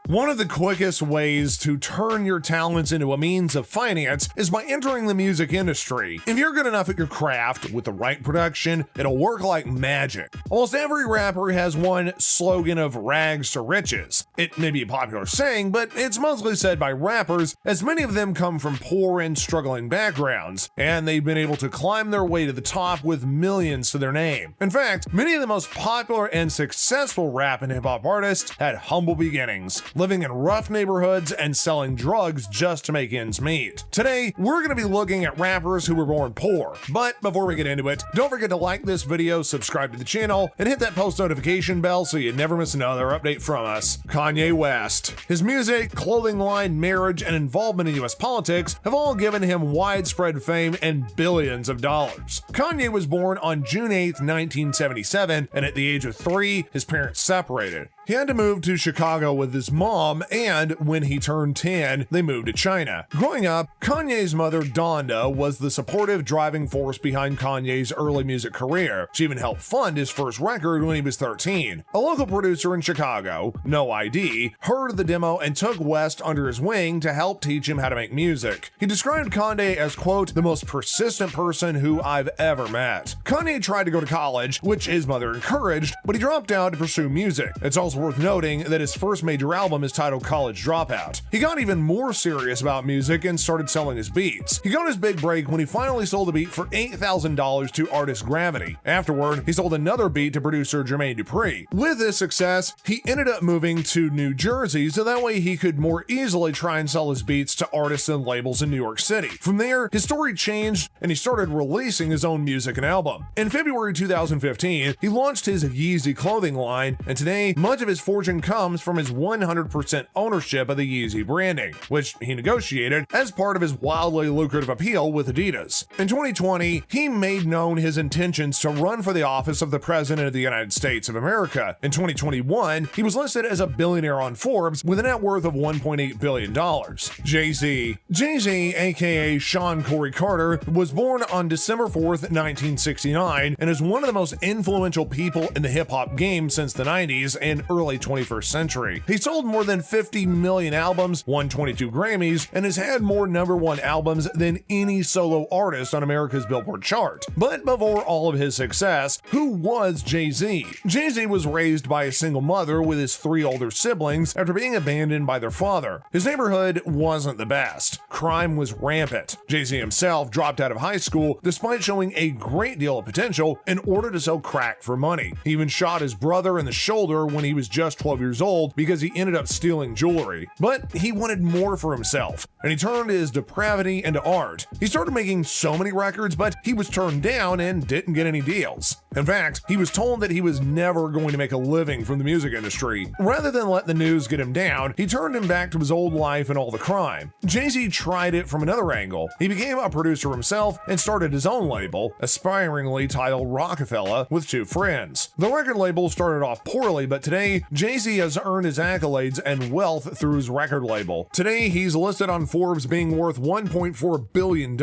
One of the quickest ways to turn your talents into a means of finance is by entering the music industry. If you're good enough at your craft with the right production, it'll work like magic. Almost every rapper has one slogan of rags to riches. It may be a popular saying, but it's mostly said by rappers, as many of them come from poor and struggling backgrounds, and they've been able to climb their way to the top with millions to their name. In fact, many of the most popular and successful rap and hip-hop artists had humble beginnings, living in rough neighborhoods and selling drugs just to make ends meet. Today, we're going to be looking at rappers who were born poor. But before we get into it, don't forget to like this video, subscribe to the channel, and hit that post notification bell so you never miss another update from us. Kanye West. His music, clothing line, marriage, and involvement in US politics have all given him widespread fame and billions of dollars. Kanye was born on June 8, 1977, and at the age of 3, his parents separated. He had to move to Chicago with his mom, and when he turned 10, they moved to China. Growing up, Kanye's mother, Donda, was the supportive driving force behind Kanye's early music career. She even helped fund his first record when he was 13. A local producer in Chicago, No ID, heard the demo and took West under his wing to help teach him how to make music. He described Kanye as, quote, the most persistent person who I've ever met. Kanye tried to go to college, which his mother encouraged, but he dropped out to pursue music. It's also worth noting that his first major album is titled College Dropout. He got even more serious about music and started selling his beats. He got his big break when he finally sold a beat for $8,000 to artist Gravity. Afterward, he sold another beat to producer Jermaine Dupri. With this success, he ended up moving to New Jersey so that way he could more easily try and sell his beats to artists and labels in New York City. From there, his story changed and he started releasing his own music and album. In February 2015, he launched his JayZ clothing line, and today, much of his fortune comes from his 100% ownership of the JayZ branding, which he negotiated as part of his wildly lucrative appeal with Adidas. In 2020, he made known his intentions to run for the office of the President of the United States of America. In 2021, he was listed as a billionaire on Forbes with a net worth of $1.8 billion. JayZ. JayZ, aka Sean Corey Carter, was born on December 4th, 1969, and is one of the most influential people in the hip-hop game since the 90s and early 21st century. He sold more than 50 million albums, won 22 Grammys, and has had more #1 albums than any solo artist on America's Billboard chart. But before all of his success, who was JayZ? JayZ was raised by a single mother with his 3 older siblings after being abandoned by their father. His neighborhood wasn't the best. Crime was rampant. JayZ himself dropped out of high school despite showing a great deal of potential in order to sell crack for money. He even shot his brother in the shoulder when he was just 12 years old because he ended up stealing jewelry. But he wanted more for himself, and he turned his depravity into art. He started making so many records, but he was turned down and didn't get any deals. In fact, he was told that he was never going to make a living from the music industry. Rather than let the news get him down, he turned him back to his old life and all the crime. JayZ tried it from another angle. He became a producer himself and started his own label, aspiringly titled Rockefeller, with 2 friends. The record label started off poorly, but today, JayZ has earned his accolades and wealth through his record label. Today, he's listed on Forbes being worth $1.4 billion.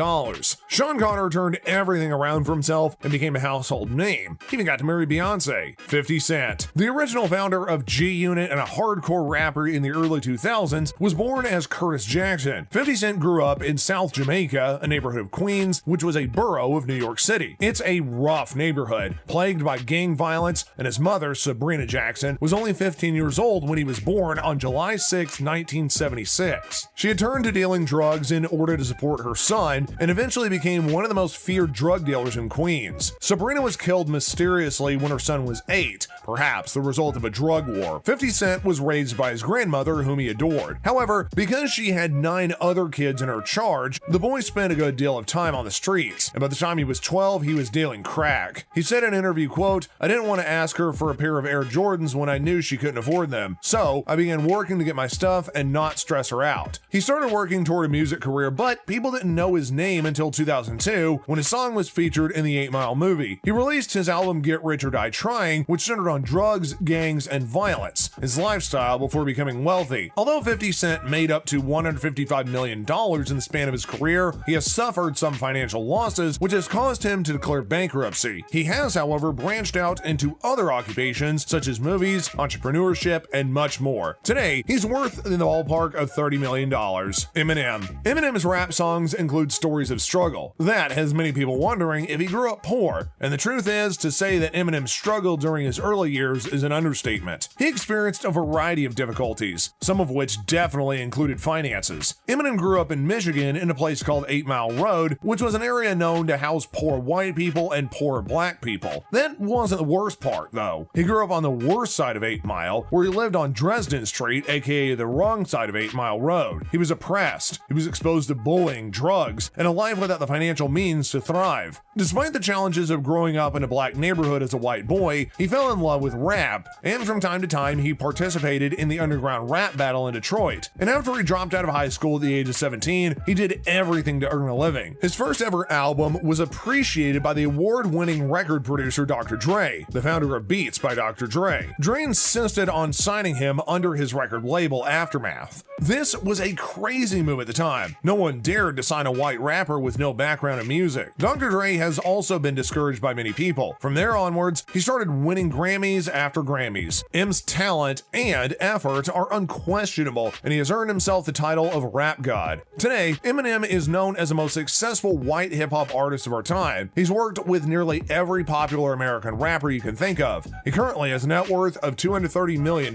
Sean Carter turned everything around for himself and became a household name. He even got to marry Beyonce. 50 Cent. The original founder of G-Unit and a hardcore rapper in the early 2000s was born as Curtis Jackson. 50 Cent grew up in South Jamaica, a neighborhood of Queens, which was a borough of New York City. It's a rough neighborhood, plagued by gang violence, and his mother, Sabrina Jackson, was only 15 years old when he was born on July 6, 1976. She had turned to dealing drugs in order to support her son and eventually became one of the most feared drug dealers in Queens. Sabrina was killed mysteriously when her son was 8, perhaps the result of a drug war. 50 Cent was raised by his grandmother, whom he adored. However, because she had 9 other kids in her charge, the boy spent a good deal of time on the streets, and by the time he was 12, he was dealing crack. He said in an interview, quote, "I didn't want to ask her for a pair of Air Jordans when I knew she couldn't afford them, so I began working to get my stuff and not stress her out." He started working toward a music career, but people didn't know his name until 2002 when his song was featured in the 8 Mile movie. He released his album Get Rich or Die Trying, which centered on drugs, gangs, and violence, his lifestyle before becoming wealthy. Although 50 Cent made up to $155 million in the span of his career, he has suffered some financial losses, which has caused him to declare bankruptcy. He has, however, branched out into other occupations such as movies, entrepreneurship, and much more. Today, he's worth in the ballpark of $30 million. Eminem's rap songs include stories of struggle. That has many people wondering if he grew up poor, and the truth is, to say that Eminem struggled during his early years is an understatement. He experienced a variety of difficulties, some of which definitely included finances. Eminem grew up in Michigan in a place called 8 Mile Road, which was an area known to house poor white people and poor black people. That wasn't the worst part, though. He grew up on the worst side of 8 Mile, where he lived on Dresden Street, aka the wrong side of 8 Mile Road. He was oppressed, he was exposed to bullying, drugs, and a life without the financial means to thrive. Despite the challenges of growing up in a black neighborhood as a white boy, he fell in love with rap, and from time to time he participated in the underground rap battle in Detroit. And after he dropped out of high school at the age of 17, he did everything to earn a living. His first ever album was appreciated by the award-winning record producer Dr. Dre, the founder of Beats by Dr. Dre. Dre insisted on signing him under his record label Aftermath. This was a crazy move at the time. No one dared to sign a white rapper with no background in music. Dr. Dre has also been discouraged by many people. From there onwards, he started winning Grammys after Grammys. M's talent and effort are unquestionable, and he has earned himself the title of Rap God. Today, Eminem is known as the most successful white hip-hop artist of our time. He's worked with nearly every popular American rapper you can think of. He currently has a net worth of $230 million.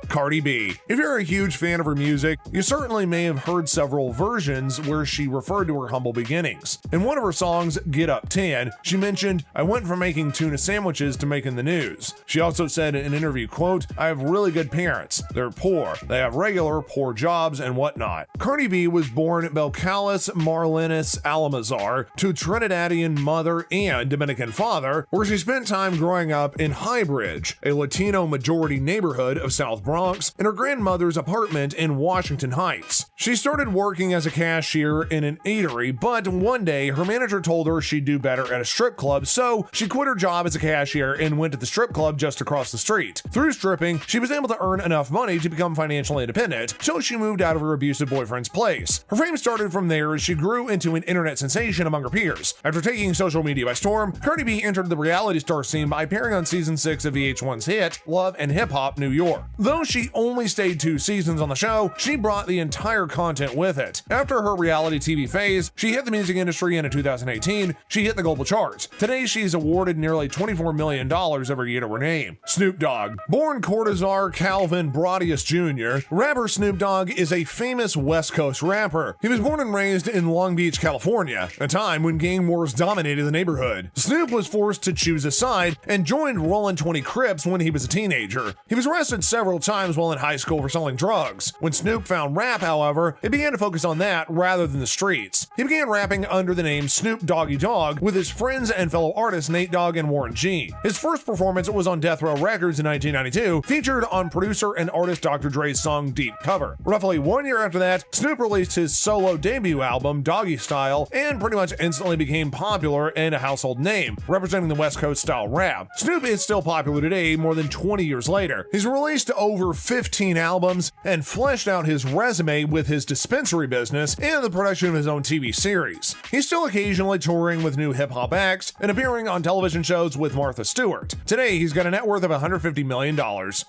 Cardi B. If you're a huge fan of her music, you certainly may have heard several versions where she referred to her humble beginnings. In one of her songs, Get Up 10, she mentioned, "I went from making tuna sandwiches to making the news." She also said in an interview, quote, "I have really good parents. They're poor. They have regular poor jobs and whatnot." Cardi B was born Belcalis Marlinus Almazar to Trinidadian mother and Dominican father, where she spent time growing up in Highbridge, a Latino majority neighborhood of South Bronx, in her grandmother's apartment in Washington Heights. She started working as a cashier in an eatery, but one day her manager told her she'd do better at a strip club, so she quit her job as a cashier and went to the strip club just across the street. Through stripping, she was able to earn enough money to become financially independent, so she moved out of her abusive boyfriend's place. Her fame started from there as she grew into an internet sensation among her peers. After taking social media by storm, Cardi B entered the reality star scene by appearing on season 6 of VH1's hit, Love and Hip Hop New York. Though she only stayed 2 seasons on the show, she brought the entire content with it. After her reality TV phase, she hit the music industry, and in 2018, she hit the global charts. Today, she's awarded nearly $24 million every year to her name. Snoop Dogg. Born Cortazar Calvin Brodius Jr., rapper Snoop Dogg is a famous West Coast rapper. He was born and raised in Long Beach, California, a time when gang wars dominated the neighborhood. Snoop was forced to choose a side and joined Rollin' 20 Crips when he was a teenager. He was arrested several times while in high school for selling drugs. When Snoop found rap, however, it began to focus on that rather than the streets. He began rapping under the name Snoop Doggy Dogg with his friends and fellow artists Nate Dogg and Warren G. His first performance was on Death Row Records in 1992, featured on producer and artist Dr. Dre's song Deep Cover. Roughly 1 year after that, Snoop released his solo debut album, Doggy Style, and pretty much instantly became popular and a household name, representing the West Coast style rap. Snoop is still popular today, more than 20 years later. He's released over 15 albums and fleshed out his resume with his dispensary business and the production of his own TV series. He's still occasionally touring with new hip-hop acts and appearing on television shows with Martha Stewart. Today, he's got a net worth of $150 million.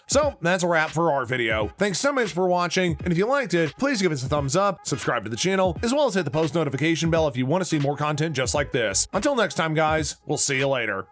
So, that's a wrap for our video. Thanks so much for watching, and if you liked it, please give us a thumbs up, subscribe to the channel, as well as hit the post notification bell if you want to see more content just like this. Until next time, guys, we'll see you later.